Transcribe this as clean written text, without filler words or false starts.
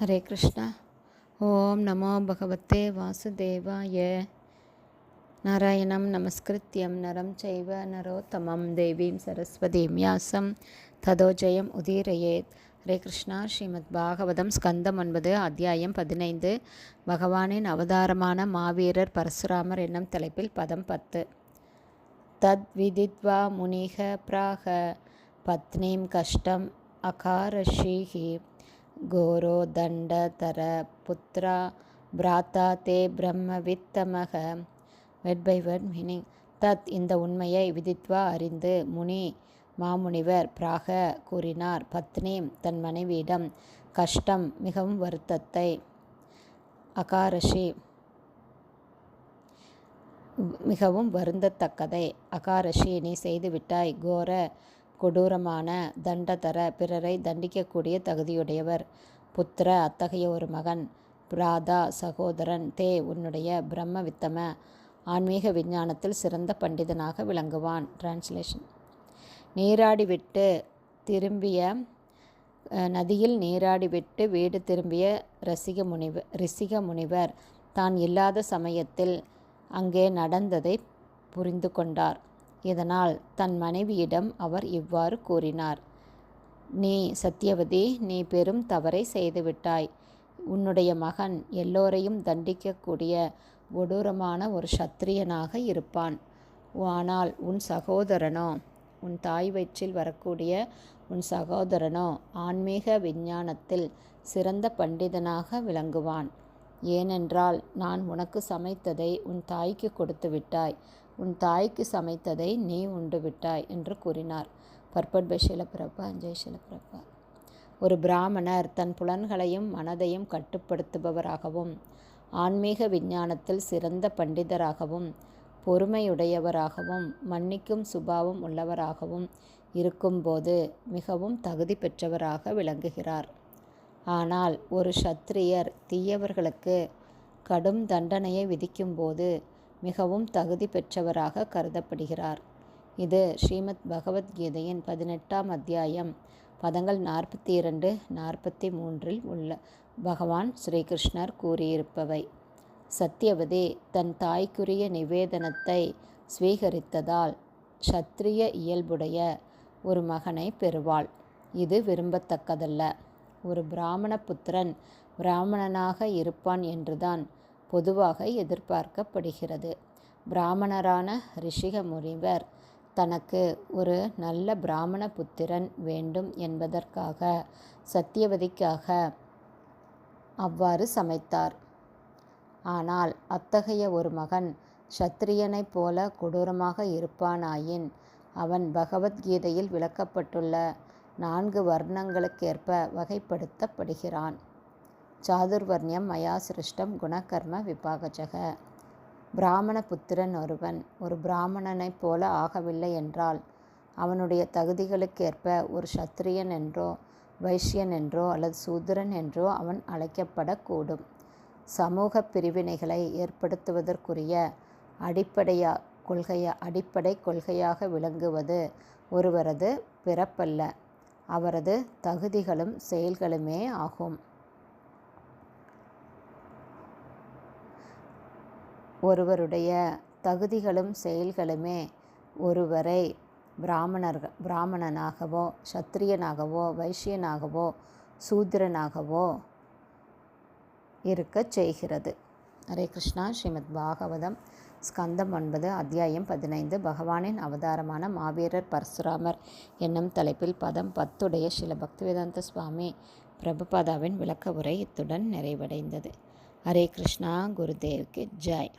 ஹரே கிருஷ்ணா. ஓம் நமோ பகவத்தே வாசுதேவாய. நாராயணம் நமஸ்கிருத்யம் நரம் சைவ நரோத்தமம் தேவீம் சரஸ்வதீம் வியாசம் ததோ ஜெயம் உதீரயேத். ஹரே கிருஷ்ணா. ஸ்ரீமத் பாகவதம் ஸ்கந்தம் 9 அத்தியாயம் 15. பகவானின் அவதாரமான மாவீரர் பரசுராமர் என்னும் தலைப்பில் பதம் 10. தத் விதித்வா முனிக பிராக பத்னீம் கஷ்டம் அகாரஷீஹி கோரோ தண்ட தர புத்ரா பிராத்தா தே பிரம்மவித்தமக. Word by word meaning. தத் இந்த உண்மையை விதித்வா அறிந்து முனி மாமுனிவர் பிராக கூறினார் பத்னீம் தன் மனைவியிடம் கஷ்டம் மிகவும் வருத்தத்தை அகாரஷி மிகவும் வருந்தத்தக்கதை அகாரஷி நீ செய்துவிட்டாய். கோர கொடூரமான தண்டதர பிறரை தண்டிக்கக்கூடிய தகுதியுடையவர் புத்திர அத்தகைய ஒரு மகன் பிராதா சகோதரன் தே உன்னுடைய பிரம்மவித்தம ஆன்மீக விஞ்ஞானத்தில் சிறந்த பண்டிதனாக விளங்குவான். டிரான்ஸ்லேஷன். நீராடிவிட்டு திரும்பிய நதியில் நீராடிவிட்டு வீடு திரும்பிய ரிசிக முனிவர் தான் இல்லாத சமயத்தில் அங்கே நடந்ததை புரிந்து கொண்டார். இதனால் தன் மனைவியிடம் அவர் இவ்வாறு கூறினார். நீ சத்தியவதி, நீ பெரும் தவறை செய்துவிட்டாய். உன்னுடைய மகன் எல்லோரையும் தண்டிக்கக்கூடிய கொடூரமான ஒரு சத்திரியனாக இருப்பான். ஆனால் உன் சகோதரனோ, உன் தாய் வயிற்றில் வரக்கூடிய உன் சகோதரனோ ஆன்மீக விஞ்ஞானத்தில் சிறந்த பண்டிதனாக விளங்குவான். ஏனென்றால் நான் உனக்கு சமைத்ததை உன் தாய்க்கு கொடுத்து விட்டாய், உன் தாய்க்கு சமைத்ததை நீ உண்டு விட்டாய் என்று கூறினார். பர்பட் பை ஷீல பிரபா. ஜெய் ஷீல பிரபா. ஒரு பிராமணர் தன் புலன்களையும் மனதையும் கட்டுப்படுத்துபவராகவும் ஆன்மீக விஞ்ஞானத்தில் சிறந்த பண்டிதராகவும் பொறுமையுடையவராகவும் மன்னிக்கும் சுபாவம் உள்ளவராகவும் இருக்கும்போது மிகவும் தகுதி பெற்றவராக விளங்குகிறார். ஆனால் ஒரு சத்திரியர் தீயவர்களுக்கு கடும் தண்டனையை விதிக்கும்போது மிகவும் தகுதி பெற்றவராக கருதப்படுகிறார். இது ஸ்ரீமத் பகவத்கீதையின் 18ஆம் அத்தியாயம் பதங்கள் 42, 43 உள்ள பகவான் ஸ்ரீகிருஷ்ணர் கூறியிருப்பவை. சத்தியவதி தன் தாய்க்குரிய நிவேதனத்தை ஸ்வீகரித்ததால் சத்திரிய இயல்புடைய ஒரு மகனை பெறுவாள். இது விரும்பத்தக்கதல்ல. ஒரு பிராமண புத்திரன் பிராமணனாக இருப்பான் என்றுதான் பொதுவாக எதிர்பார்க்கப்படுகிறது. பிராமணரான ரிஷிக முனிவர் தனக்கு ஒரு நல்ல பிராமண புத்திரன் வேண்டும் என்பதற்காக சத்தியவதிக்காக அவ்வாறு சமைத்தார். ஆனால் அத்தகைய ஒரு மகன் சத்திரியனைப் போல கொடூரமாக இருப்பானாயின் அவன் பகவத்கீதையில் விளக்கப்பட்டுள்ள 4 வர்ணங்களுக்கேற்ப வகைப்படுத்தப்படுகிறான். சாதுர்வர்ணியம் மயா சிருஷ்டம் குணகர்ம விபாகஜக. பிராமண புத்திரன் ஒருவன் ஒரு பிராமணனைப் போல ஆகவில்லை என்றால் அவனுடைய தகுதிகளுக்கேற்ப ஒரு சத்திரியன் என்றோ வைஷ்யன் என்றோ அல்லது சூத்திரன் என்றோ அவன் அழைக்கப்படக்கூடும். சமூக பிரிவினைகளை ஏற்படுத்துவதற்குரிய அடிப்படை கொள்கையாக விளங்குவது ஒருவரது பிறப்பல்ல, அவரது தகுதிகளும் செயல்களுமே ஆகும். ஒருவருடைய தகுதிகளும் செயல்களுமே ஒருவரை பிராமணனாகவோ சத்திரியனாகவோ வைஷ்யனாகவோ சூத்திரனாகவோ இருக்கச் செய்கிறது. ஹரே கிருஷ்ணா. ஸ்ரீமத் பாகவதம் ஸ்கந்தம் 9 அத்தியாயம் 15 பகவானின் அவதாரமான மாவீரர் பரசுராமர் என்னும் தலைப்பில் பதம் 10 ஸ்ரீல பக்திவேதாந்த சுவாமி பிரபுபாதாவின் விளக்க உரை இத்துடன் நிறைவடைந்தது. ஹரே கிருஷ்ணா. குருதேவ்க்கு ஜெய்.